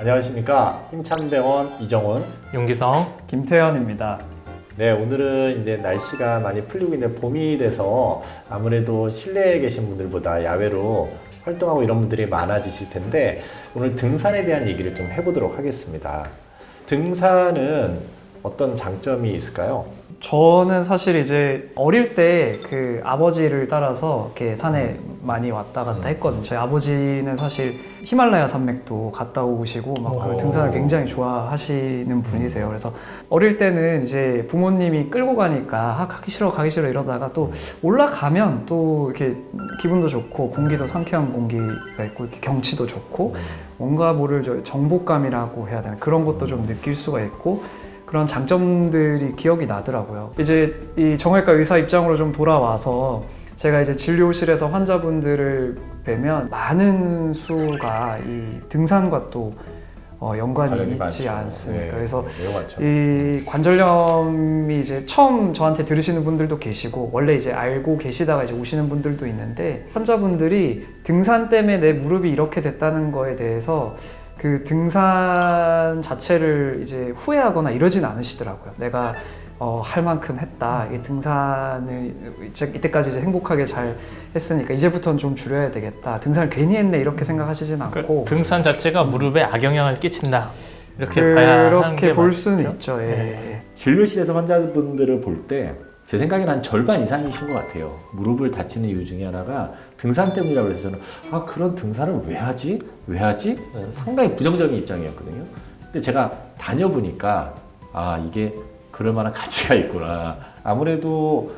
안녕하십니까. 힘찬병원 이정훈. 용기성. 김태현입니다. 네, 오늘은 이제 날씨가 많이 풀리고 있는 봄이 돼서 아무래도 실내에 계신 분들보다 야외로 활동하고 이런 분들이 많아지실 텐데 오늘 등산에 대한 얘기를 좀 해보도록 하겠습니다. 등산은 어떤 장점이 있을까요? 저는 사실 이제 어릴 때 그 아버지를 따라서 이렇게 산에 많이 왔다 갔다 했거든요. 저희 아버지는 사실 히말라야 산맥도 갔다 오시고 막 그 등산을 굉장히 좋아하시는 분이세요. 그래서 어릴 때는 이제 부모님이 끌고 가니까 가기 싫어 이러다가 또 올라가면 또 이렇게 기분도 좋고 공기도 상쾌한 공기가 있고 이렇게 경치도 좋고 뭔가 모를 정복감이라고 해야 되나 그런 것도 좀 느낄 수가 있고 그런 장점들이 기억이 나더라고요. 이제 이 정형외과 의사 입장으로 좀 돌아와서 제가 이제 진료실에서 환자분들을 뵈면 많은 수가 이 등산과 또 연관이 있지 많죠. 않습니까? 네, 그래서 많죠. 이 관절염이 이제 처음 저한테 들으시는 분들도 계시고 원래 이제 알고 계시다가 이제 오시는 분들도 있는데 환자분들이 등산 때문에 내 무릎이 이렇게 됐다는 거에 대해서 그 등산 자체를 이제 후회하거나 이러진 않으시더라고요. 내가 할 만큼 했다. 이 등산을 이때까지 이제 행복하게 잘 했으니까 이제부터는 좀 줄여야 되겠다. 등산을 괜히 했네 이렇게 생각하시진 않고 등산 자체가 무릎에 악영향을 끼친다. 이렇게 봐야 하는 게 그렇게 볼 맞죠? 수는 있죠. 예. 네. 진료실에서 환자분들을 볼 때 제 생각에는 한 절반 이상이신 것 같아요. 무릎을 다치는 이유 중에 하나가 등산 때문이라고 해서 저는 그런 등산을 왜 하지? 상당히 부정적인 입장이었거든요. 근데 제가 다녀보니까 이게 그럴 만한 가치가 있구나. 아무래도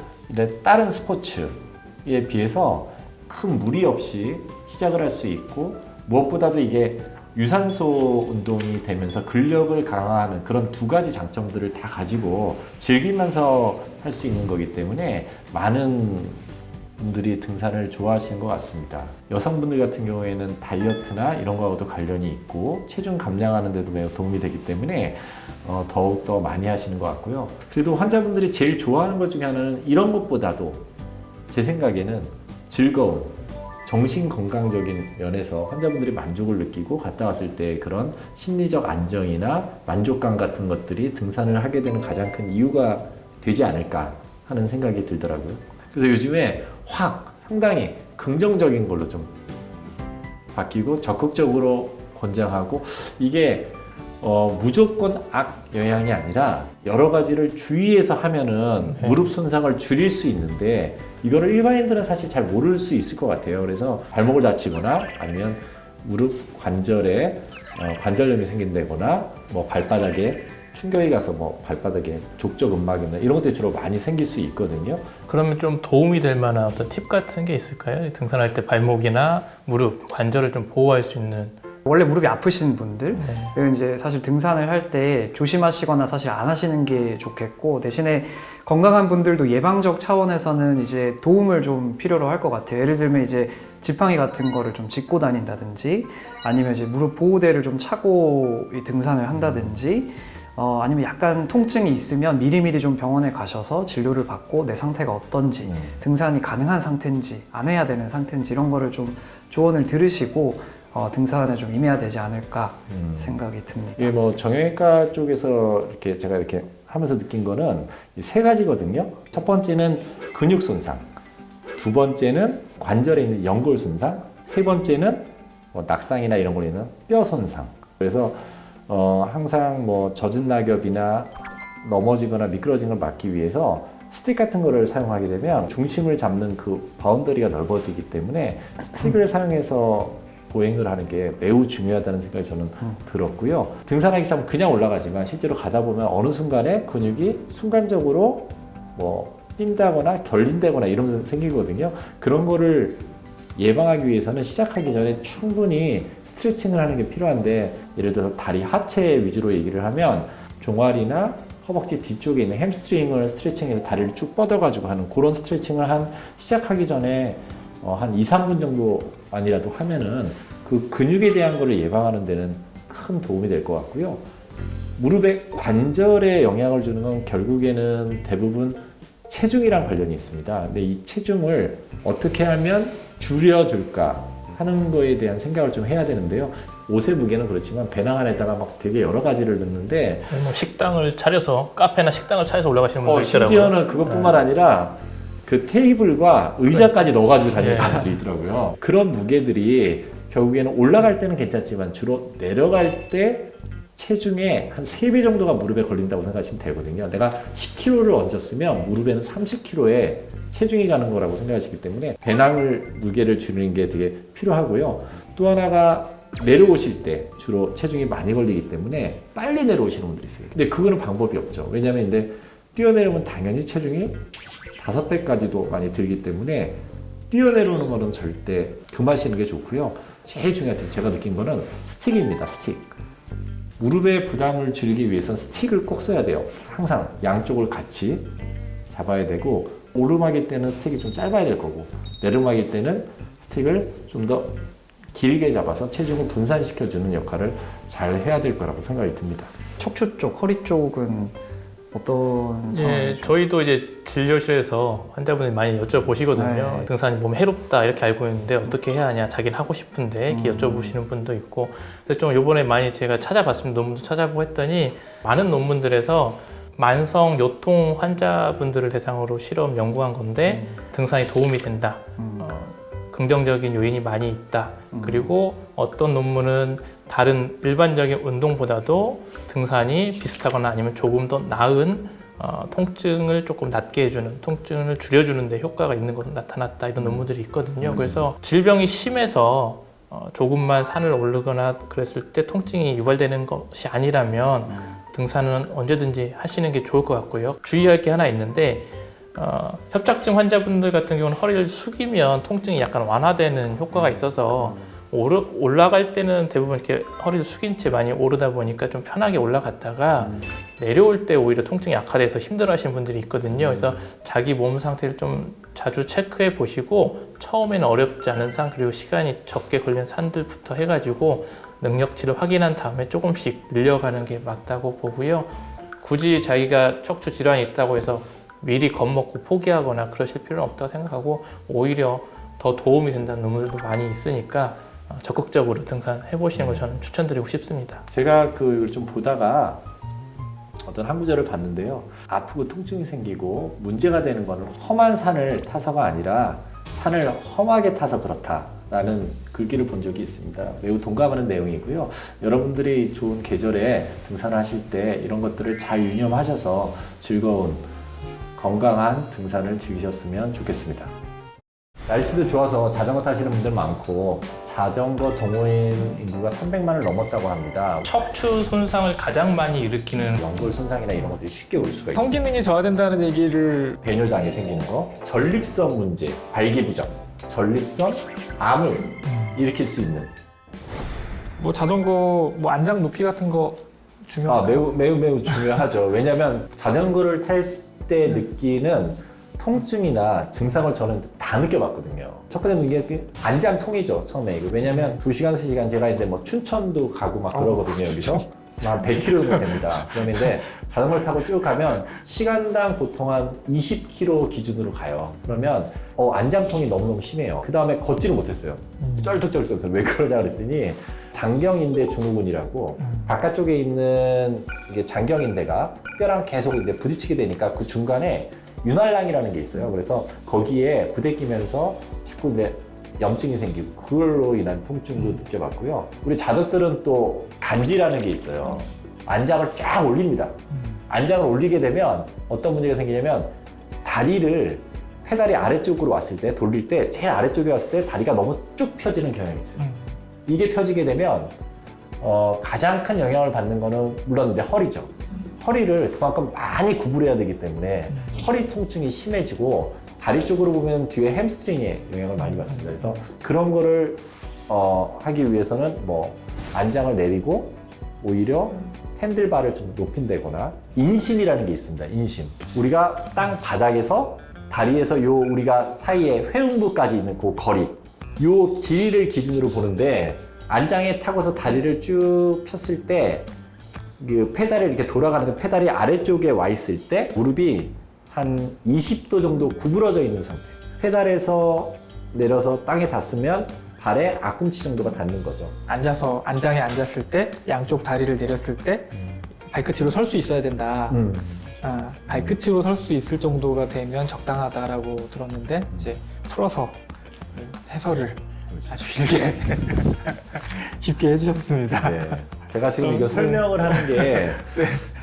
다른 스포츠에 비해서 큰 무리 없이 시작을 할 수 있고 무엇보다도 이게 유산소 운동이 되면서 근력을 강화하는 그런 두 가지 장점들을 다 가지고 즐기면서 할 수 있는 거기 때문에 많은 분들이 등산을 좋아하시는 것 같습니다. 여성분들 같은 경우에는 다이어트나 이런 거하고도 관련이 있고 체중 감량하는 데도 매우 도움이 되기 때문에 더욱더 많이 하시는 것 같고요. 그래도 환자분들이 제일 좋아하는 것 중에 하나는 이런 것보다도 제 생각에는 즐거움, 정신건강적인 면에서 환자분들이 만족을 느끼고 갔다 왔을 때 그런 심리적 안정이나 만족감 같은 것들이 등산을 하게 되는 가장 큰 이유가 되지 않을까 하는 생각이 들더라고요. 그래서 요즘에 상당히 긍정적인 걸로 좀 바뀌고 적극적으로 권장하고 이게 무조건 악 영향이 아니라 여러 가지를 주의해서 하면은 무릎 손상을 줄일 수 있는데 이거를 일반인들은 사실 잘 모를 수 있을 것 같아요. 그래서 발목을 다치거나 아니면 무릎 관절에 관절염이 생긴다거나 뭐 발바닥에 충격이 가서 뭐 발바닥에 족저 근막이나 이런 것들이 주로 많이 생길 수 있거든요. 그러면 좀 도움이 될 만한 어떤 팁 같은 게 있을까요? 등산할 때 발목이나 무릎, 관절을 좀 보호할 수 있는. 원래 무릎이 아프신 분들 이제 사실 등산을 할 때 조심하시거나 사실 안 하시는 게 좋겠고 대신에 건강한 분들도 예방적 차원에서는 이제 도움을 좀 필요로 할 것 같아요. 예를 들면 이제 지팡이 같은 거를 좀 짚고 다닌다든지 아니면 이제 무릎 보호대를 좀 차고 등산을 한다든지 아니면 약간 통증이 있으면 미리미리 좀 병원에 가셔서 진료를 받고 내 상태가 어떤지 등산이 가능한 상태인지 안 해야 되는 상태인지 이런 거를 좀 조언을 들으시고 등산에 좀 임해야 되지 않을까 생각이 듭니다. 이게 뭐 정형외과 쪽에서 이렇게 제가 이렇게 하면서 느낀 거는 이 세 가지거든요. 첫 번째는 근육 손상, 두 번째는 관절에 있는 연골 손상, 세 번째는 뭐 낙상이나 이런 걸로 있는 뼈 손상. 그래서 항상 뭐 젖은 낙엽이나 넘어지거나 미끄러지는 걸 막기 위해서 스틱 같은 거를 사용하게 되면 중심을 잡는 그 바운더리가 넓어지기 때문에 스틱을 사용해서 보행을 하는 게 매우 중요하다는 생각이 저는 들었고요. 등산하기 시작하면 그냥 올라가지만 실제로 가다 보면 어느 순간에 근육이 순간적으로 뭐 뛴다거나 결린다거나 이러면서 생기거든요. 그런 거를 예방하기 위해서는 시작하기 전에 충분히 스트레칭을 하는 게 필요한데 예를 들어서 다리 하체 위주로 얘기를 하면 종아리나 허벅지 뒤쪽에 있는 햄스트링을 스트레칭해서 다리를 쭉 뻗어가지고 하는 그런 스트레칭을 시작하기 전에 한 2, 3분 정도만이라도 하면은 그 근육에 대한 거를 예방하는 데는 큰 도움이 될 것 같고요. 무릎의 관절에 영향을 주는 건 결국에는 대부분 체중이랑 관련이 있습니다. 근데 이 체중을 어떻게 하면 줄여줄까 하는 거에 대한 생각을 좀 해야 되는데요. 옷의 무게는 그렇지만 배낭 안에다가 막 되게 여러 가지를 넣는데 뭐 식당을 차려서 카페나 식당을 차려서 올라가시는 분도 있더라고요. 심지어는 그것뿐만 아니라 그 테이블과 의자까지 넣어가지고 다니는 사람들이 있더라고요. 그런 무게들이 결국에는 올라갈 때는 괜찮지만 주로 내려갈 때 체중의 한 3배 정도가 무릎에 걸린다고 생각하시면 되거든요. 내가 10kg를 얹었으면 무릎에는 30kg의 체중이 가는 거라고 생각하시기 때문에 배낭을 무게를 줄이는 게 되게 필요하고요. 또 하나가 내려오실 때 주로 체중이 많이 걸리기 때문에 빨리 내려오시는 분들이 있어요. 근데 그거는 방법이 없죠. 왜냐하면 이제 뛰어내려면 당연히 체중이 5배까지도 많이 들기 때문에 뛰어내려오는 거는 절대 금하시는 게 좋고요. 제일 중요한 제가 느낀 거는 스틱입니다. 스틱. 무릎의 부담을 줄이기 위해서는 스틱을 꼭 써야 돼요. 항상 양쪽을 같이 잡아야 되고 오르막일 때는 스틱이 좀 짧아야 될 거고 내리막일 때는 스틱을 좀 더 길게 잡아서 체중을 분산시켜주는 역할을 잘 해야 될 거라고 생각이 듭니다. 척추 쪽, 허리 쪽은 어떤 예, 상황이죠? 저희도 이제 진료실에서 환자분들이 많이 여쭤보시거든요. 네. 등산이 몸에 해롭다 이렇게 알고 있는데 어떻게 해야 하냐, 자기는 하고 싶은데 이렇게 여쭤보시는 분도 있고. 그래서 좀 이번에 많이 제가 찾아봤습니다. 논문도 찾아보고 했더니 많은 논문들에서 만성 요통 환자분들을 대상으로 실험 연구한 건데 등산이 도움이 된다. 긍정적인 요인이 많이 있다. 그리고 어떤 논문은 다른 일반적인 운동보다도 등산이 비슷하거나 아니면 조금 더 나은 통증을 조금 낫게 해주는, 통증을 줄여주는 데 효과가 있는 것으로 나타났다. 이런 논문들이 있거든요. 그래서 질병이 심해서 조금만 산을 오르거나 그랬을 때 통증이 유발되는 것이 아니라면 등산은 언제든지 하시는 게 좋을 것 같고요. 주의할 게 하나 있는데 협착증 환자분들 같은 경우는 허리를 숙이면 통증이 약간 완화되는 효과가 있어서 올라갈 때는 대부분 이렇게 허리를 숙인 채 많이 오르다 보니까 좀 편하게 올라갔다가 내려올 때 오히려 통증이 약화돼서 힘들어 하시는 분들이 있거든요. 그래서 자기 몸 상태를 좀 자주 체크해 보시고 처음에는 어렵지 않은 산 그리고 시간이 적게 걸리는 산들부터 해가지고 능력치를 확인한 다음에 조금씩 늘려가는 게 맞다고 보고요. 굳이 자기가 척추 질환이 있다고 해서 미리 겁먹고 포기하거나 그러실 필요는 없다고 생각하고 오히려 더 도움이 된다는 논문들도 많이 있으니까 적극적으로 등산해 보시는 걸 저는 추천드리고 싶습니다. 제가 그걸 좀 보다가 어떤 한 구절을 봤는데요. 아프고 통증이 생기고 문제가 되는 거는 험한 산을 타서가 아니라 산을 험하게 타서 그렇다라는 글귀를 본 적이 있습니다. 매우 동감하는 내용이고요. 여러분들이 좋은 계절에 등산을 하실 때 이런 것들을 잘 유념하셔서 즐거운 건강한 등산을 즐기셨으면 좋겠습니다. 날씨도 좋아서 자전거 타시는 분들 많고 자전거 동호인 인구가 300만을 넘었다고 합니다. 척추 손상을 가장 많이 일으키는 연골 손상이나 이런 것들이 쉽게 올 수가 있고 성기능이 저하된다는 얘기를 배뇨장애 생기는 거, 전립선 문제, 발기부전, 전립선, 암을 일으킬 수 있는 뭐 자전거 뭐 안장 높이 같은 거 중요한가요? 매우 중요하죠. 왜냐하면 자전거를 탈 때 느끼는 통증이나 증상을 저는 다 느껴봤거든요. 첫 번째 느낀 게 안장통이죠, 처음에. 왜냐면 2시간, 3시간 제가 이제 뭐 춘천도 가고 막 그러거든요, 여기서. 한 100km 정도 됩니다. 그런데 자전거를 타고 쭉 가면 시간당 보통 한 20km 기준으로 가요. 그러면 안장통이 너무너무 심해요. 그 다음에 걷지를 못했어요. 쩔뚝쩔뚝. 왜 그러냐 그랬더니 장경인대 증후군이라고 바깥쪽에 있는 이게 장경인대가 뼈랑 계속 이제 부딪히게 되니까 그 중간에 윤활랑이라는 게 있어요. 그래서 거기에 부대끼면서 자꾸 이제 염증이 생기고 그걸로 인한 통증도 느껴봤고요. 우리 자덕들은 또 간지라는 게 있어요. 안장을 쫙 올립니다. 안장을 올리게 되면 어떤 문제가 생기냐면 다리를 페달이 아래쪽으로 왔을 때 돌릴 때 제일 아래쪽에 왔을 때 다리가 너무 쭉 펴지는 경향이 있어요. 이게 펴지게 되면 가장 큰 영향을 받는 거는 물론 이제 허리죠. 허리를 그만큼 많이 구부려야 되기 때문에 허리 통증이 심해지고 다리 쪽으로 보면 뒤에 햄스트링에 영향을 많이 받습니다. 그래서 그런 거를 하기 위해서는 뭐 안장을 내리고 오히려 핸들바를 좀 높인다거나 인심이라는 게 있습니다. 인심. 우리가 땅 바닥에서 다리에서 요 우리가 사이에 회음부까지 있는 그 거리, 요 길이를 기준으로 보는데 안장에 타고서 다리를 쭉 폈을 때 그 페달이 이렇게 돌아가는 그 페달이 아래쪽에 와 있을 때 무릎이 한 20도 정도 구부러져 있는 상태. 페달에서 내려서 땅에 닿으면 발의 앞꿈치 정도가 닿는 거죠. 앉아서 안장에 앉았을 때 양쪽 다리를 내렸을 때 발끝으로 설 수 있어야 된다. 발끝으로 설 수 있을 정도가 되면 적당하다라고 들었는데 이제 풀어서 해설을 아주 길게 쉽게 해주셨습니다. 네. 제가 지금 이거 설명을 하는 게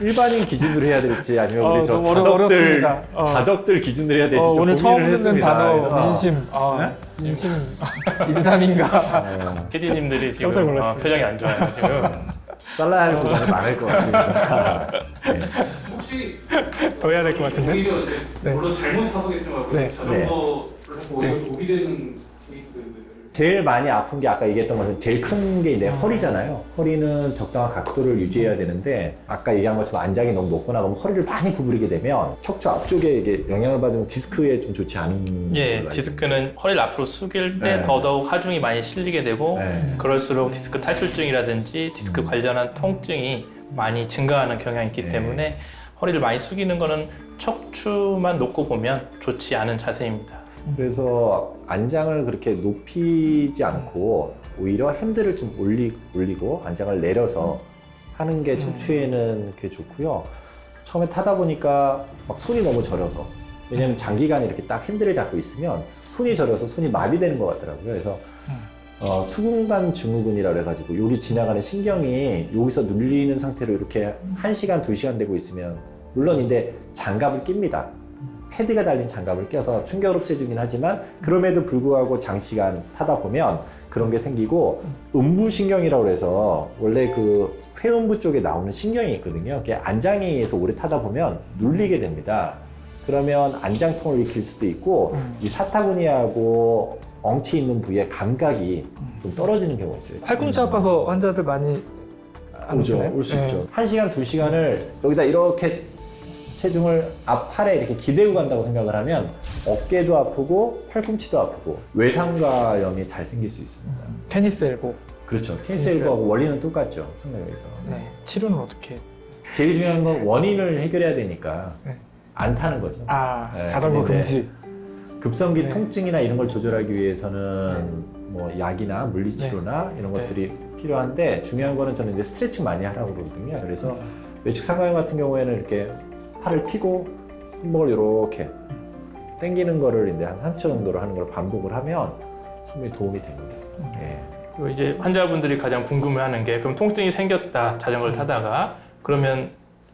일반인 기준으로 해야 될지 아니면 우리 저 너무 자덕들 어렵습니다. 자덕들 기준으로 해야 될지 좀 오늘 처음 고민을 듣는 했습니다. 단어 민심, 민심, 인삼인가? PD님들이 지금 깜짝 놀랐습니다. 표정이 안 좋아요 지금. 잘라야 할 부분이 많을 것 같습니다. 네. 혹시 더 해야 될 것 같은데? 오히려 네. 물론 잘못 타석했지만 네. 자전거를 하고 오히려 독이 되는 케이스들을 제일 많이 아픈 게 아까 얘기했던 것처럼 제일 큰 게 이제 허리잖아요. 허리는 적당한 각도를 유지해야 되는데 아까 얘기한 것처럼 안장이 너무 높거나 그러면 허리를 많이 구부리게 되면 척추 앞쪽에 이게 영향을 받으면 디스크에 좀 좋지 않은 예, 걸로 알고 디스크는 허리를 앞으로 숙일 때 네. 더더욱 하중이 많이 실리게 되고 네. 그럴수록 디스크 탈출증이라든지 디스크 관련한 통증이 많이 증가하는 경향이 있기 네. 때문에 허리를 많이 숙이는 거는 척추만 놓고 보면 좋지 않은 자세입니다. 그래서 안장을 그렇게 높이지 않고 오히려 핸들을 좀 올리고 안장을 내려서 하는 게 척추에는 꽤 좋고요. 처음에 타다 보니까 막 손이 너무 저려서 왜냐면 장기간 이렇게 딱 핸들을 잡고 있으면 손이 저려서 손이 마비되는 것 같더라고요. 그래서 수근관 증후군이라고 해가지고 여기 지나가는 신경이 여기서 눌리는 상태로 이렇게 1시간, 2시간 되고 있으면 물론 근데 장갑을 낍니다. 패드가 달린 장갑을 껴서 충격을 없애주긴 하지만 그럼에도 불구하고 장시간 타다 보면 그런 게 생기고 음부신경이라고 해서 원래 그 회음부 쪽에 나오는 신경이 있거든요. 그게 안장에서 오래 타다 보면 눌리게 됩니다. 그러면 안장통을 일으킬 수도 있고 이 사타구니하고 엉치 있는 부위의 감각이 좀 떨어지는 경우가 있어요. 팔꿈치 아파서 환자들 많이 안 오죠. 오시나요? 올 수 네. 있죠. 1시간, 2시간을 여기다 이렇게 체중을 앞팔에 이렇게 기대고 간다고 생각을 하면 어깨도 아프고 팔꿈치도 아프고 외상과염이 잘 생길 수 있습니다. 테니스 엘보. 그렇죠. 테니스 엘보하고 원리는 똑같죠. 성형에서. 네. 치료는 어떻게? 제일 중요한 건 원인을 해결해야 되니까 네. 안 타는 거죠. 네, 자전거 근데 금지. 급성기 네. 통증이나 이런 걸 조절하기 위해서는 뭐 약이나 물리치료나 이런 네. 것들이 필요한데 중요한 거는 저는 이제 스트레칭 많이 하라고 그러거든요. 그래서 외측 상강염 같은 경우에는 이렇게 팔을 펴고 손목을 이렇게 당기는 거를 이제 한 30초 정도로 하는 걸 반복을 하면 충분히 도움이 됩니다. 예. 그리고 이제 환자분들이 가장 궁금해하는 게 그럼 통증이 생겼다 자전거를 타다가 그러면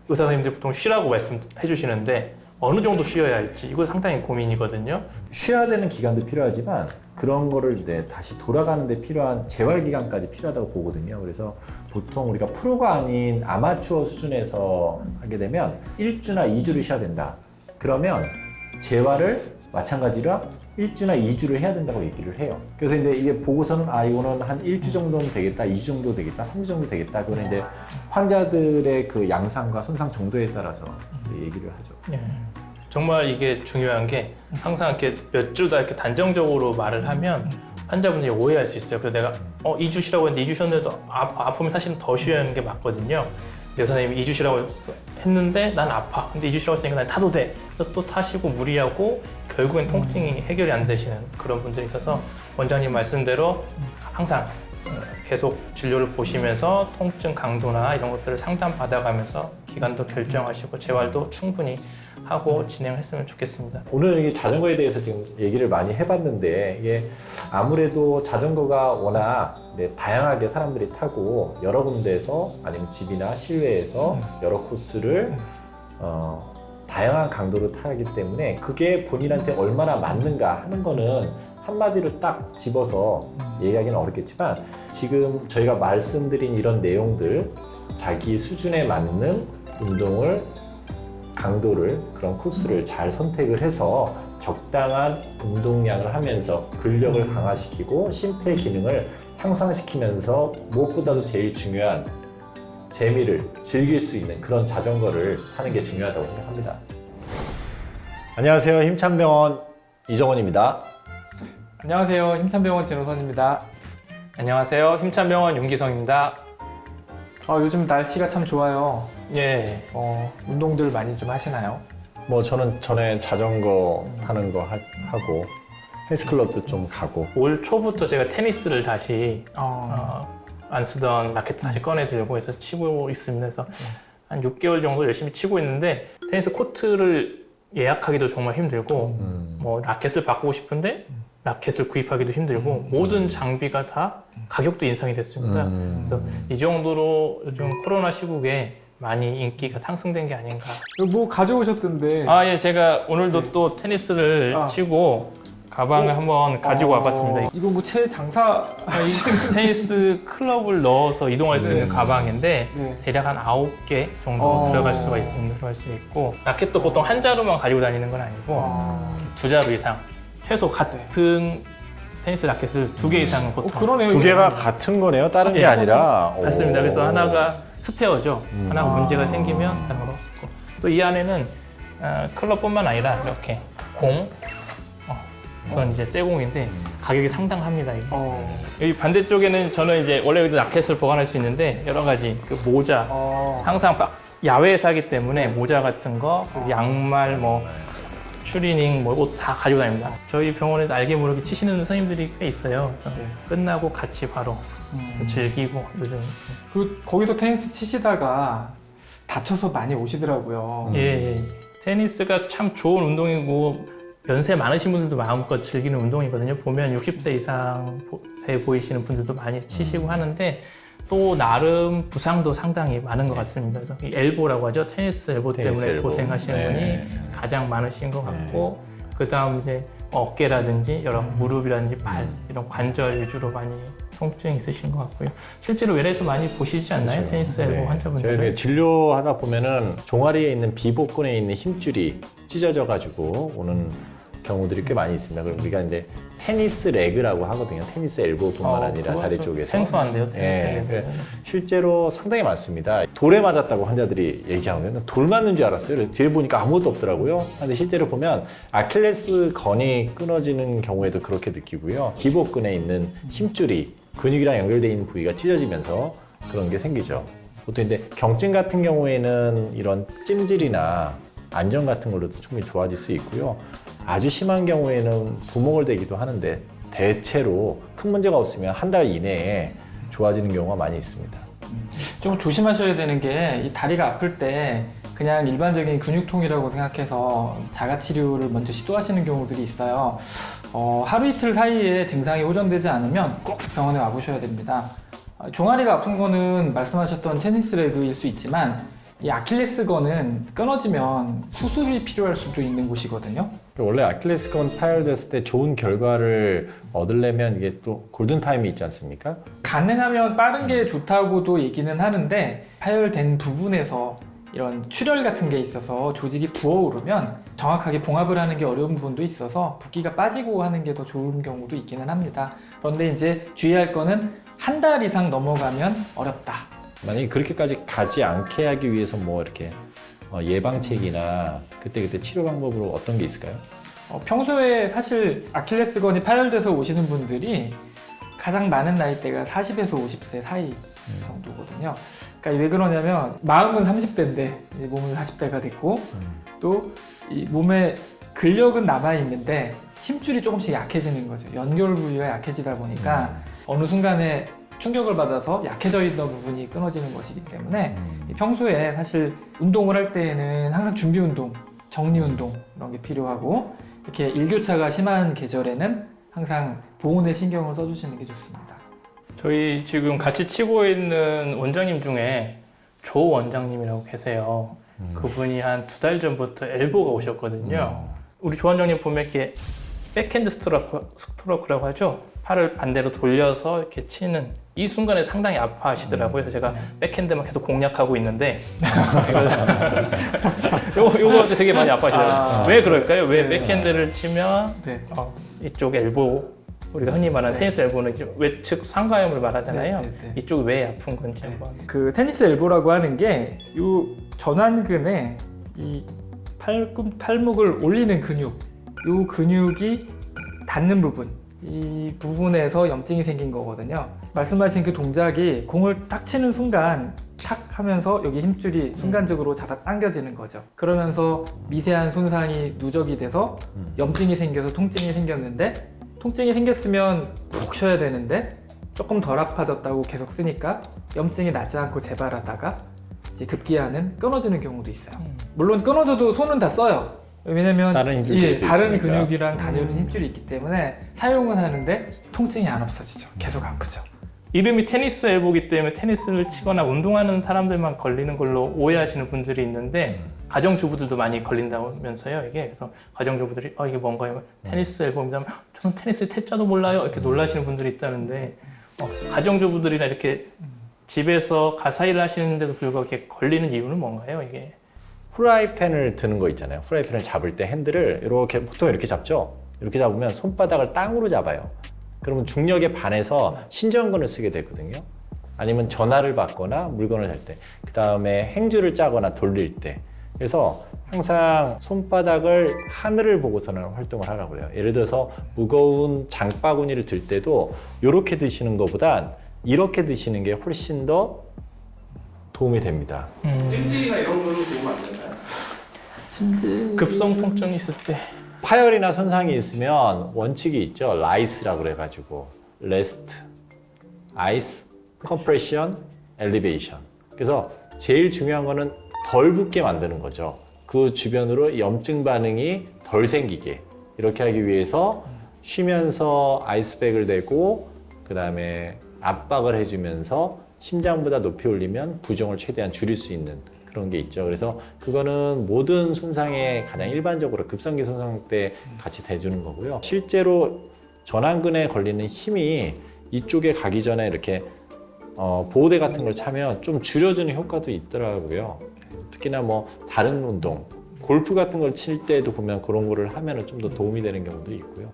의사 선생님들 보통 쉬라고 말씀해 주시는데 어느 정도 쉬어야 할지 이거 상당히 고민이거든요. 쉬어야 되는 기간도 필요하지만 그런 거를 이제 다시 돌아가는 데 필요한 재활 기간까지 필요하다고 보거든요. 그래서 보통 우리가 프로가 아닌 아마추어 수준에서 하게 되면 1주나 2주를 쉬어야 된다. 그러면 재활을 마찬가지로 1주나 2주를 해야 된다고 얘기를 해요. 그래서 이제 이게 보고서는 이거는 한 1주 정도는 되겠다, 2주 정도 되겠다, 3주 정도 되겠다. 그거는 이제 환자들의 그 양상과 손상 정도에 따라서 얘기를 하죠. 예. 정말 이게 중요한 게 항상 이렇게 몇 주다 이렇게 단정적으로 말을 하면 환자분들이 오해할 수 있어요. 그래서 내가 2주 쉬라고 했는데 2주 쉬었는데도 아프면 사실은 더 쉬어야 하는 게 맞거든요. 내 선생님이 2주 쉬라고 했는데 난 아파. 근데 2주 쉬라고 했으니까 난 타도 돼. 그래서 또 타시고 무리하고 결국엔 통증이 해결이 안 되시는 그런 분들이 있어서 원장님 말씀대로 항상 계속 진료를 보시면서 통증 강도나 이런 것들을 상담 받아가면서 기간도 결정하시고 재활도 충분히 하고 진행했으면 좋겠습니다. 오늘 이 자전거에 대해서 지금 얘기를 많이 해봤는데 이게 아무래도 자전거가 워낙 다양하게 사람들이 타고 여러 군데에서 아니면 집이나 실외에서 여러 코스를 다양한 강도로 타기 때문에 그게 본인한테 얼마나 맞는가 하는 거는 한마디로 딱 집어서 얘기하기는 어렵겠지만 지금 저희가 말씀드린 이런 내용들 자기 수준에 맞는 운동을 강도를 그런 코스를 잘 선택을 해서 적당한 운동량을 하면서 근력을 강화시키고 심폐 기능을 향상시키면서 무엇보다도 제일 중요한 재미를 즐길 수 있는 그런 자전거를 타는 게 중요하다고 생각합니다. 안녕하세요. 힘찬병원 이정원입니다. 안녕하세요. 힘찬병원 진호선입니다. 안녕하세요. 힘찬병원 윤기성입니다. 요즘 날씨가 참 좋아요. 예. 운동들 많이 좀 하시나요? 뭐 저는 전에 자전거 타는 거 하고 헬스클럽도 좀 가고. 올 초부터 제가 테니스를 다시 안 쓰던 라켓 다시 꺼내 들고 해서 치고 있습니다. 그래서 한 6개월 정도 열심히 치고 있는데 테니스 코트를 예약하기도 정말 힘들고 뭐 라켓을 바꾸고 싶은데 라켓을 구입하기도 힘들고 모든 장비가 다 가격도 인상이 됐습니다. 그래서 이 정도로 요즘 코로나 시국에 많이 인기가 상승된 게 아닌가. 이거 뭐 가져오셨던데. 예, 제가 오늘도 또 테니스를 치고 가방을 한번 가지고 와봤습니다. 이거 뭐 장사. 이 테니스 클럽을 넣어서 이동할 수 있는 가방인데 네. 대략 한 9개 정도 들어갈 수가 있습니다. 들어갈 수 있고 라켓도 보통 한 자루만 가지고 다니는 건 아니고 2자루 이상 최소 같은 테니스 라켓을 2개 이상은 보통 그러네요. 두 개가 같은 거네요. 다른 게 예. 아니라. 맞습니다. 오. 그래서 하나가 스페어죠. 하나가 문제가 생기면 다른 거 없고 또 이 안에는 클럽뿐만 아니라 이렇게 공 그건 이제 새 공인데 가격이 상당합니다. 이거. 여기 반대쪽에는 저는 이제 원래 여기 라켓을 보관할 수 있는데 여러 가지 그 모자 항상 야외에서 하기 때문에 모자 같은 거 그리고 양말 뭐 추리닝 뭐 옷 다 가지고 다닙니다. 저희 병원에 알게 모르게 치시는 선생님들이 꽤 있어요. 그래서 끝나고 같이 바로 즐기고 요즘 거기서 테니스 치시다가 다쳐서 많이 오시더라고요. 예. 테니스가 참 좋은 운동이고 연세 많으신 분들도 마음껏 즐기는 운동이거든요. 보면 60세 이상 돼 보이시는 분들도 많이 치시고 하는데 또 나름 부상도 상당히 많은 것 같습니다. 그래서 이 엘보라고 하죠. 테니스 엘보 때문에 엘보. 고생하시는 분이 가장 많으신 것 같고 그 다음 이제 어깨라든지 여러 무릎이라든지 발 이런 관절 위주로 많이 통증이 있으신 것 같고요. 실제로 외래에서 많이 보시지 않나요? 그렇죠. 테니스 엘보 환자분들. 저희가 진료하다 보면은 종아리에 있는 비복근에 있는 힘줄이 찢어져 가지고 오는 경우들이 꽤 많이 있습니다. 그럼 우리가 이제 테니스 레그라고 하거든요. 테니스 엘보뿐만 아니라 다리 쪽에서. 생소한데요, 테니스 엘보. 예, 실제로 상당히 많습니다. 돌에 맞았다고 환자들이 얘기하면 돌 맞는 줄 알았어요. 그래서 뒤에 보니까 아무것도 없더라고요. 근데 실제로 보면 아킬레스 건이 끊어지는 경우에도 그렇게 느끼고요. 기복근에 있는 힘줄이 근육이랑 연결되어 있는 부위가 찢어지면서 그런 게 생기죠. 보통 근데 경증 같은 경우에는 이런 찜질이나 안정 같은 걸로도 충분히 좋아질 수 있고요. 아주 심한 경우에는 부목을 대기도 하는데 대체로 큰 문제가 없으면 한 달 이내에 좋아지는 경우가 많이 있습니다. 좀 조심하셔야 되는 게 이 다리가 아플 때 그냥 일반적인 근육통이라고 생각해서 자가치료를 먼저 시도하시는 경우들이 있어요. 하루 이틀 사이에 증상이 호전되지 않으면 꼭 병원에 와보셔야 됩니다. 종아리가 아픈 거는 말씀하셨던 테니스 레그일 수 있지만 이 아킬레스건은 끊어지면 수술이 필요할 수도 있는 곳이거든요. 원래 아킬레스건 파열됐을 때 좋은 결과를 얻으려면 이게 또 골든타임이 있지 않습니까? 가능하면 빠른 게 좋다고도 얘기는 하는데 파열된 부분에서 이런 출혈 같은 게 있어서 조직이 부어오르면 정확하게 봉합을 하는 게 어려운 부분도 있어서 붓기가 빠지고 하는 게 더 좋은 경우도 있기는 합니다. 그런데 이제 주의할 거는 한 달 이상 넘어가면 어렵다. 만약에 그렇게까지 가지 않게 하기 위해서 뭐 이렇게 예방책이나 그때 치료 방법으로 어떤 게 있을까요? 평소에 사실 아킬레스건이 파열돼서 오시는 분들이 가장 많은 나이대가 40에서 50세 사이 정도거든요. 그러니까 왜 그러냐면 마음은 30대인데 몸은 40대가 됐고 또 이 몸에 근력은 남아있는데 힘줄이 조금씩 약해지는 거죠. 연결 부위가 약해지다 보니까 어느 순간에 충격을 받아서 약해져 있던 부분이 끊어지는 것이기 때문에 평소에 사실 운동을 할 때에는 항상 준비 운동, 정리 운동 이런 게 필요하고 이렇게 일교차가 심한 계절에는 항상 보온에 신경을 써주시는 게 좋습니다. 저희 지금 같이 치고 있는 원장님 중에 조 원장님이라고 계세요. 그분이 한 2달 전부터 엘보가 오셨거든요. 우리 조 원장님 보면 이렇게 백핸드 스트로크라고 하죠. 팔을 반대로 돌려서 이렇게 치는 이 순간에 상당히 아파하시더라고요. 그래서 제가 백핸드만 계속 공략하고 있는데 요거 되게 많이 아파하시더라고요. 왜 그럴까요? 왜 백핸드를 치면 이쪽 엘보 우리가 흔히 말하는 테니스 엘보는 외측 상가염을 말하잖아요. 이쪽이 왜 아픈 건지 한번. 그 테니스 엘보라고 하는 게 이 전완근에 이 팔목을 올리는 근육, 이 근육이 닿는 부분, 이 부분에서 염증이 생긴 거거든요. 말씀하신 그 동작이 공을 딱 치는 순간 탁 하면서 여기 힘줄이 순간적으로 잡아당겨지는 거죠. 그러면서 미세한 손상이 누적이 돼서 염증이 생겨서 통증이 생겼는데 통증이 생겼으면 푹 쉬어야 되는데 조금 덜 아파졌다고 계속 쓰니까 염증이 나지 않고 재발하다가 이제 급기야는 끊어지는 경우도 있어요. 물론 끊어져도 손은 다 써요. 왜냐면 다른 힘줄이 다른 있으니까. 근육이랑 다른 힘줄이 있기 때문에 사용은 하는데 통증이 안 없어지죠. 계속 아프죠. 이름이 테니스 엘보기 때문에 테니스를 치거나 운동하는 사람들만 걸리는 걸로 오해하시는 분들이 있는데 가정주부들도 많이 걸린다면서요. 이게 그래서 가정주부들이 이게 뭔가요? 테니스 엘보입니다. 저는 테니스 태자도 몰라요. 이렇게 놀라시는 분들이 있다는데 가정주부들이나 이렇게 집에서 가사일을 하시는데도 불구하고 이렇게 걸리는 이유는 뭔가요? 이게 후라이팬을 드는 거 있잖아요. 후라이팬을 잡을 때 핸들을 이렇게 보통 이렇게 잡죠. 이렇게 잡으면 손바닥을 땅으로 잡아요. 그러면 중력에 반해서 신전근을 쓰게 되거든요. 아니면 전화를 받거나 물건을 할 때, 그 다음에 행주를 짜거나 돌릴 때. 그래서 항상 손바닥을 하늘을 보고서는 활동을 하라고 그래요. 예를 들어서 무거운 장바구니를 들 때도 이렇게 드시는 것보단 이렇게 드시는 게 훨씬 더 도움이 됩니다. 찜질이나 이런 걸로 도움 안 되나요? 급성 통증이 있을 때 파열이나 손상이 있으면 원칙이 있죠. 라이스라고 그래가지고 레스트, 아이스, 컴프레션, 엘리베이션. 그래서 제일 중요한 거는 덜 붓게 만드는 거죠. 그 주변으로 염증 반응이 덜 생기게 이렇게 하기 위해서 쉬면서 아이스백을 대고 그 다음에 압박을 해주면서 심장보다 높이 올리면 부종을 최대한 줄일 수 있는 그런 게 있죠. 그래서 그거는 모든 손상에 가장 일반적으로 급성기 손상 때 같이 대주는 거고요. 실제로 전완근에 걸리는 힘이 이쪽에 가기 전에 이렇게 보호대 같은 걸 차면 좀 줄여주는 효과도 있더라고요. 특히나 뭐 다른 운동, 골프 같은 걸 칠 때도 보면 그런 거를 하면은 좀 더 도움이 되는 경우도 있고요.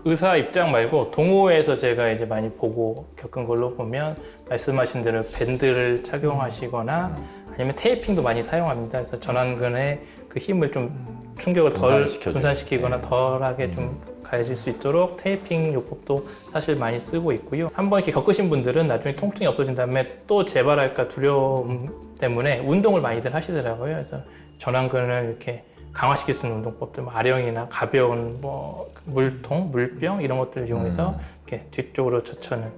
의사 입장 말고 동호회에서 제가 이제 많이 보고 겪은 걸로 보면 말씀하신 대로 밴드를 착용하시거나 아니면 테이핑도 많이 사용합니다. 그래서 전완근의 그 힘을 좀 충격을 덜 분산시키거나 덜하게 좀 가해질 수 있도록 테이핑 요법도 사실 많이 쓰고 있고요. 한번 이렇게 겪으신 분들은 나중에 통증이 없어진 다음에 또 재발할까 두려움 때문에 운동을 많이들 하시더라고요. 그래서 전완근을 이렇게 강화시킬 수 있는 운동법들, 뭐 아령이나 가벼운 뭐 물통, 물병 이런 것들을 이용해서 이렇게 뒤쪽으로 젖혀는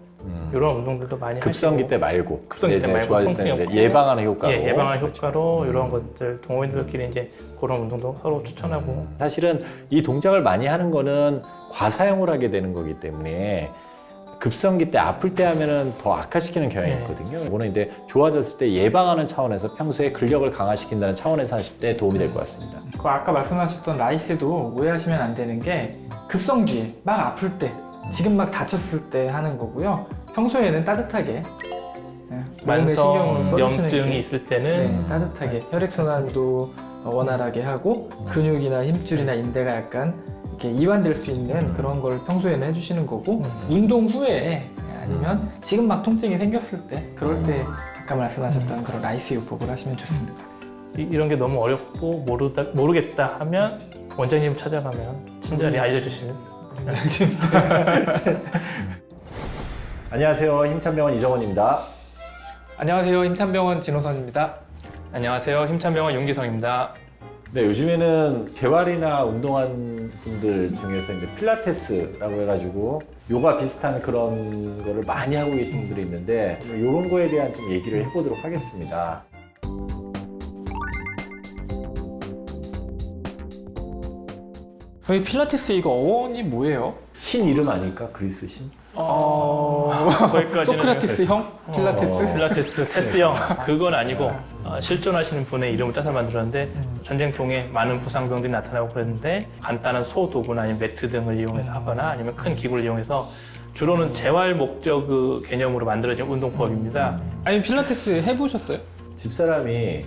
이런 운동들도 많이 급성기 하시고 때 말고 급성기 때 말고 좋아질 통증이 때인데 없고 예방하는 효과로 예방하는 효과로 이런 것들 동호인들끼리 이제 그런 운동도 서로 추천하고 사실은 이 동작을 많이 하는 거는 과사용을 하게 되는 거기 때문에 급성기 때 아플 때 하면은 더 악화시키는 경향이 있거든요. 이거는 이제 좋아졌을 때 예방하는 차원에서 평소에 근력을 강화시킨다는 차원에서 하실 때 도움이 될 것 같습니다. 그 아까 말씀하셨던 라이스도 오해하시면 안 되는 게 급성기에 막 아플 때 지금 막 다쳤을 때 하는 거고요. 평소에는 따뜻하게 몸에 신경을 만성 써주시는 염증이 게 있을 때는 따뜻하게 혈액순환도 원활하게 하고 근육이나 힘줄이나 인대가 약간 이렇게 이완될 수 있는 그런 걸 평소에는 해주시는 거고 운동 후에 아니면 지금 막 통증이 생겼을 때 그럴 때 아까 말씀하셨던 그런 라이스 요법을 하시면 좋습니다. 이런 게 너무 어렵고 모르겠다 하면 원장님 찾아가면 친절히 알려주시는 안녕하세요. 힘찬병원 이정원입니다. 안녕하세요. 힘찬병원 진호선입니다. 안녕하세요. 힘찬병원 윤기성입니다. 네, 요즘에는 재활이나 운동한 분들 중에서 이제 필라테스라고 해가지고 요가 비슷한 그런 거를 많이 하고 계신 분들이 있는데 이런 거에 대한 좀 얘기를 해보도록 하겠습니다. 저희 필라테스 이거 어원이 뭐예요? 신 이름 아닐까? 그리스 신? 거기까지는 소크라테스 형? 필라테스? 필라테스 테스형 그건 아니고 실존하시는 분의 이름을 따서 만들었는데 전쟁통에 많은 부상병들이 나타나고 그랬는데 간단한 소도구나 아니면 매트 등을 이용해서 하거나 아니면 큰 기구를 이용해서 주로는 재활 목적 그 개념으로 만들어진 운동법입니다. 아니 필라테스 해보셨어요? 집사람이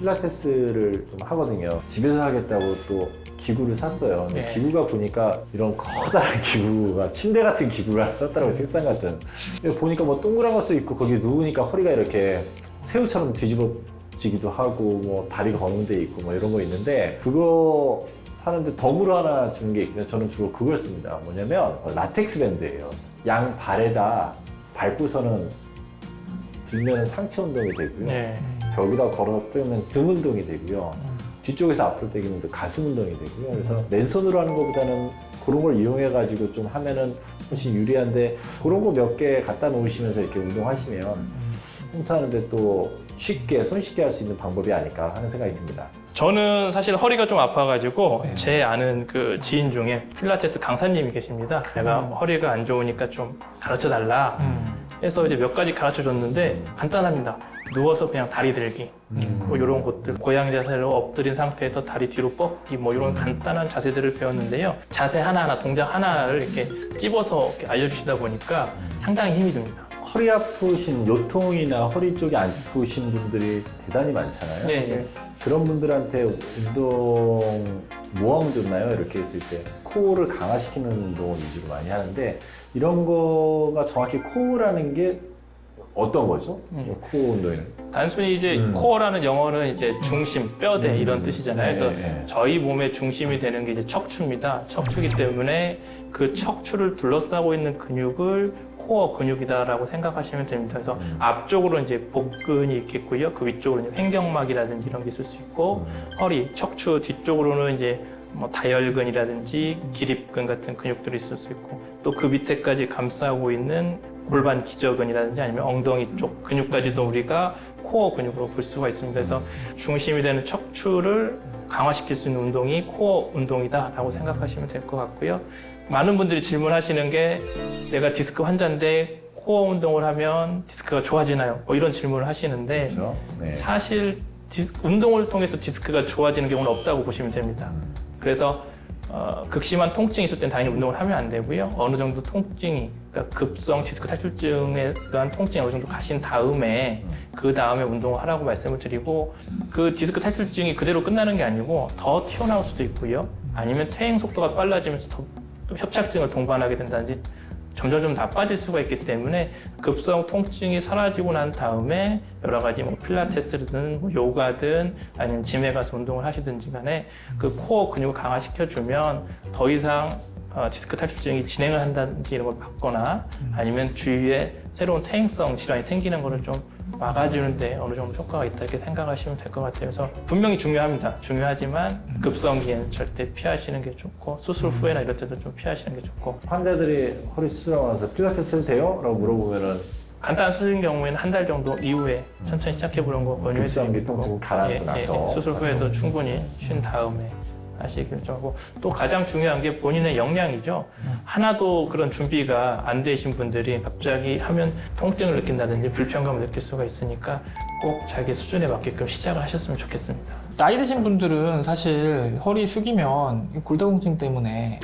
필라테스를 좀 하거든요. 집에서 하겠다고 또 기구를 샀어요. 근데 네. 기구가 보니까 이런 커다란 기구가 침대 같은 기구를 하나 샀더라고요. 책상 같은. 근데 보니까 뭐 동그란 것도 있고 거기 누우니까 허리가 이렇게 새우처럼 뒤집어지기도 하고 뭐 다리가 거는 데 있고 뭐 이런 거 있는데 그거 사는데 덤으로 하나 주는 게 있거든요. 저는 주로 그걸 씁니다. 뭐냐면 라텍스 밴드예요. 양 발에다 밟고서는 들면 상체 운동이 되고요. 네. 벽에다 걸어 뜨면 등 운동이 되고요. 뒤쪽에서 앞으로 당기면 또 가슴 운동이 되고요. 그래서 맨손으로 하는 것보다는 그런 걸 이용해 가지고 좀 하면은 훨씬 유리한데 그런 거 몇 개 갖다 놓으시면서 이렇게 운동하시면 홈트하는데 또 쉽게 손쉽게 할 수 있는 방법이 아닐까 하는 생각이 듭니다. 저는 사실 허리가 좀 아파가지고 제 아는 그 지인 중에 필라테스 강사님이 계십니다. 내가 허리가 안 좋으니까 좀 가르쳐 달라 해서 이제 몇 가지 가르쳐 줬는데 간단합니다. 누워서 그냥 다리 들기 뭐 이런 것들, 고양 자세로 엎드린 상태에서 다리 뒤로 뻗기 뭐 이런 간단한 자세들을 배웠는데요. 자세 하나하나, 동작 하나하나를 이렇게 찝어서 이렇게 알려주시다 보니까 상당히 힘이 듭니다. 허리 아프신 요통이나 허리 쪽이 아프신 분들이 대단히 많잖아요. 네. 그런 분들한테 운동 뭐 하면 좋나요? 이렇게 했을 때 코어를 강화시키는 운동을 위주로 많이 하는데 이런 거가 정확히 코어라는 게 어떤 거죠? 코어 운동에는? 단순히 이제 코어라는 영어는 이제 중심, 뼈대 이런 뜻이잖아요. 그래서 네. 저희 몸의 중심이 되는 게 이제 척추입니다. 척추이기 때문에 그 척추를 둘러싸고 있는 근육을 코어 근육이다라고 생각하시면 됩니다. 그래서 앞쪽으로 이제 복근이 있겠고요. 그 위쪽으로는 횡격막이라든지 이런 게 있을 수 있고, 허리, 척추 뒤쪽으로는 이제 뭐 다혈근이라든지 기립근 같은 근육들이 있을 수 있고, 또 그 밑에까지 감싸고 있는 골반 기저근이라든지 아니면 엉덩이 쪽 근육까지도 우리가 코어 근육으로 볼 수가 있습니다. 그래서 중심이 되는 척추를 강화시킬 수 있는 운동이 코어 운동이다라고 생각하시면 될 것 같고요. 많은 분들이 질문하시는 게 내가 디스크 환자인데 코어 운동을 하면 디스크가 좋아지나요? 뭐 이런 질문을 하시는데 그렇죠? 네. 사실 운동을 통해서 디스크가 좋아지는 경우는 없다고 보시면 됩니다. 그래서 극심한 통증이 있을 땐 당연히 운동을 하면 안 되고요. 어느 정도 통증이, 그러니까 급성 디스크 탈출증에 대한 통증이 어느 정도 가신 다음에 그 다음에 운동을 하라고 말씀을 드리고, 그 디스크 탈출증이 그대로 끝나는 게 아니고 더 튀어나올 수도 있고요. 아니면 퇴행 속도가 빨라지면서 더 협착증을 동반하게 된다든지 점점 좀 나빠질 수가 있기 때문에 급성 통증이 사라지고 난 다음에 여러 가지 뭐 필라테스든 뭐 요가든 아니면 짐에 가서 운동을 하시든지 간에 그 코어 근육을 강화시켜주면 더 이상 디스크 탈출증이 진행을 한다든지 이런 걸 막거나 아니면 주위에 새로운 퇴행성 질환이 생기는 거를 좀 막아주는데 어느 정도 효과가 있다 이렇게 생각하시면 될 것 같아요. 그래서 분명히 중요합니다. 중요하지만 급성기에는 절대 피하시는 게 좋고, 수술 후에나 이럴 때도 좀 피하시는 게 좋고, 환자들이 허리 수술하고 나서 필라테스 해도 돼요? 라고 물어보면은 간단한 수술인 경우에는 한 달 정도 이후에 천천히 시작해보는 거 권유해 급성기 드리고, 통증 가라앉고 나서 수술 후에도 충분히 쉰 다음에 하시길 좀 하고, 또 가장 중요한 게 본인의 역량이죠. 하나도 그런 준비가 안 되신 분들이 갑자기 하면 통증을 느낀다든지 불편감을 느낄 수가 있으니까 꼭 자기 수준에 맞게끔 시작을 하셨으면 좋겠습니다. 나이 드신 분들은 사실 허리 숙이면 골다공증 때문에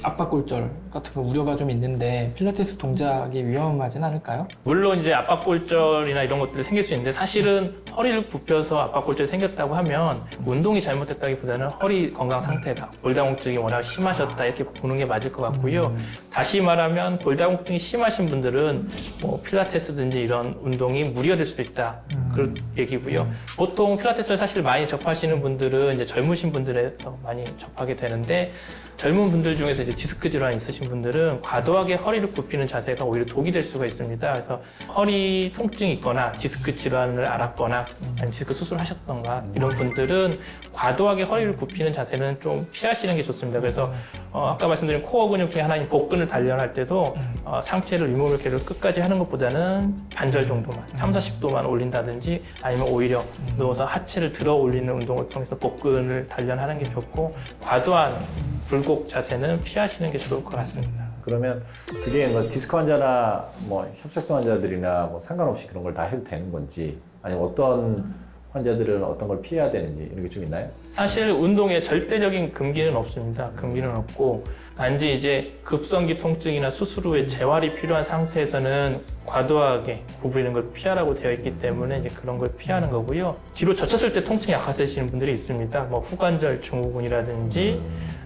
압박골절 같은 거 우려가 좀 있는데 필라테스 동작이 위험하진 않을까요? 물론 이제 압박골절이나 이런 것들이 생길 수 있는데, 사실은 허리를 굽혀서 압박골절이 생겼다고 하면 운동이 잘못됐다기보다는 허리 건강 상태가, 골다공증이 워낙 심하셨다 이렇게 보는 게 맞을 것 같고요. 다시 말하면 골다공증이 심하신 분들은 뭐 필라테스든지 이런 운동이 무리가 될 수도 있다 그런 얘기고요. 보통 필라테스를 사실 많이 접하시는 분들은 이제 젊으신 분들에서 많이 접하게 되는데, 젊은 분들 중에서 이제 디스크 질환이 있으신 분들은 과도하게 허리를 굽히는 자세가 오히려 독이 될 수가 있습니다. 그래서 허리 통증이 있거나 디스크 질환을 앓았거나 아니면 디스크 수술을 하셨던가 이런 분들은 과도하게 허리를 굽히는 자세는 좀 피하시는 게 좋습니다. 그래서 아까 말씀드린 코어 근육 중에 하나인 복근을 단련할 때도 상체를 위모르케를 끝까지 하는 것보다는 반절 정도만, 30-40도만 올린다든지 아니면 오히려 누워서 하체를 들어 올리는 운동을 통해서 복근을 단련하는 게 좋고, 과도한 굴곡 자세는 피하시는 게 좋을 것 같습니다. 그러면 그게 뭐 디스크 환자나 뭐 협착증 환자들이나 뭐 상관없이 그런 걸 다 해도 되는 건지, 아니면 어떤 환자들은 어떤 걸 피해야 되는지 이런 게 좀 있나요? 사실 운동에 절대적인 금기는 없습니다. 금기는 없고, 단지 이제 급성기 통증이나 수술 후에 재활이 필요한 상태에서는 과도하게 구부리는 걸 피하라고 되어 있기 때문에 이제 그런 걸 피하는 거고요. 뒤로 젖혔을 때 통증이 약화되시는 분들이 있습니다. 뭐 후관절 증후군이라든지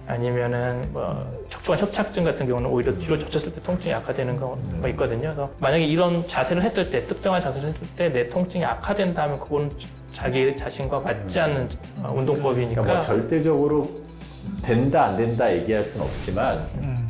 아니면은 뭐 척추관 협착증 같은 경우는 오히려 뒤로 젖혔을 때 통증이 약화되는 경우가 있거든요. 그래서 만약에 이런 자세를 했을 때, 특정한 자세를 했을 때 내 통증이 악화된다면 그건 자기 자신과 맞지 않는 운동법이니까. 그러니까 뭐 절대적으로 된다 안 된다 얘기할 수는 없지만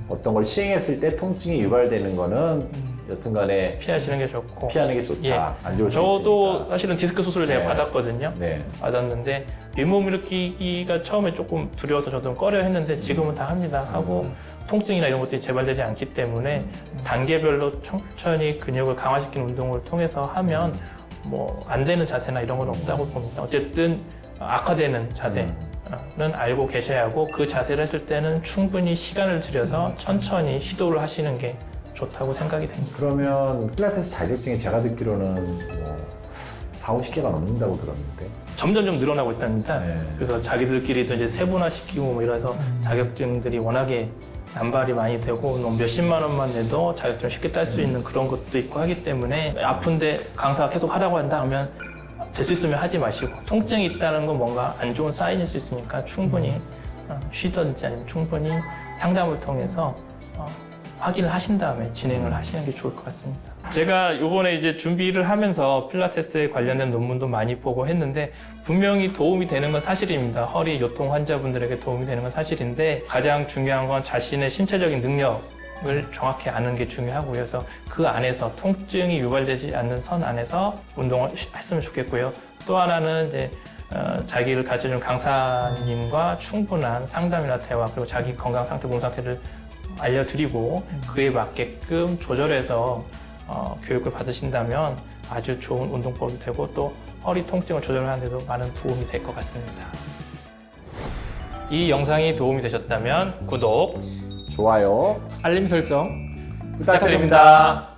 어떤 걸 시행했을 때 통증이 유발되는 거는 여튼간에 피하시는 게 좋고. 피하는 게 좋다. 예. 안 좋을 수 저도 있으니까. 사실은 디스크 수술을 제가 네. 받았거든요. 네. 받았는데 윗몸 일으키기가 처음에 조금 두려워서 저도 꺼려 했는데 지금은 다 합니다. 하고 통증이나 이런 것들이 재발되지 않기 때문에 단계별로 천천히 근육을 강화시키는 운동을 통해서 하면 뭐 안 되는 자세나 이런 건 없다고 봅니다. 어쨌든 악화되는 자세는 알고 계셔야 하고 그 자세를 했을 때는 충분히 시간을 들여서 천천히 시도를 하시는 게 좋다고 생각이 됩니다. 그러면 필라테스 자격증이 제가 듣기로는 뭐 4, 50개가 넘는다고 들었는데. 점점 늘어나고 있답니다. 네. 그래서 자기들끼리도 이제 세분화시키고 뭐 이래서 자격증들이 워낙에 남발이 많이 되고 뭐 몇십만 원만 내도 자격증 쉽게 딸 수 있는 그런 것도 있고 하기 때문에 아픈데 강사가 계속 하라고 한다 하면 될 수 있으면 하지 마시고 통증이 있다는 건 뭔가 안 좋은 사인일 수 있으니까 충분히 쉬든지 아니면 충분히 상담을 통해서 확인을 하신 다음에 진행을 하시는 게 좋을 것 같습니다. 제가 이번에 이제 준비를 하면서 필라테스에 관련된 논문도 많이 보고 했는데 분명히 도움이 되는 건 사실입니다. 허리 요통 환자분들에게 도움이 되는 건 사실인데 가장 중요한 건 자신의 신체적인 능력을 정확히 아는 게 중요하고요. 그래서 그 안에서 통증이 유발되지 않는 선 안에서 운동을 했으면 좋겠고요. 또 하나는 이제 자기를 가르쳐준 강사님과 충분한 상담이나 대화 그리고 자기 건강 상태, 몸 상태를 알려드리고 그에 맞게끔 조절해서 교육을 받으신다면 아주 좋은 운동법이 되고 또 허리 통증을 조절하는 데도 많은 도움이 될 것 같습니다. 이 영상이 도움이 되셨다면 구독, 좋아요. 알림 설정 부탁드립니다.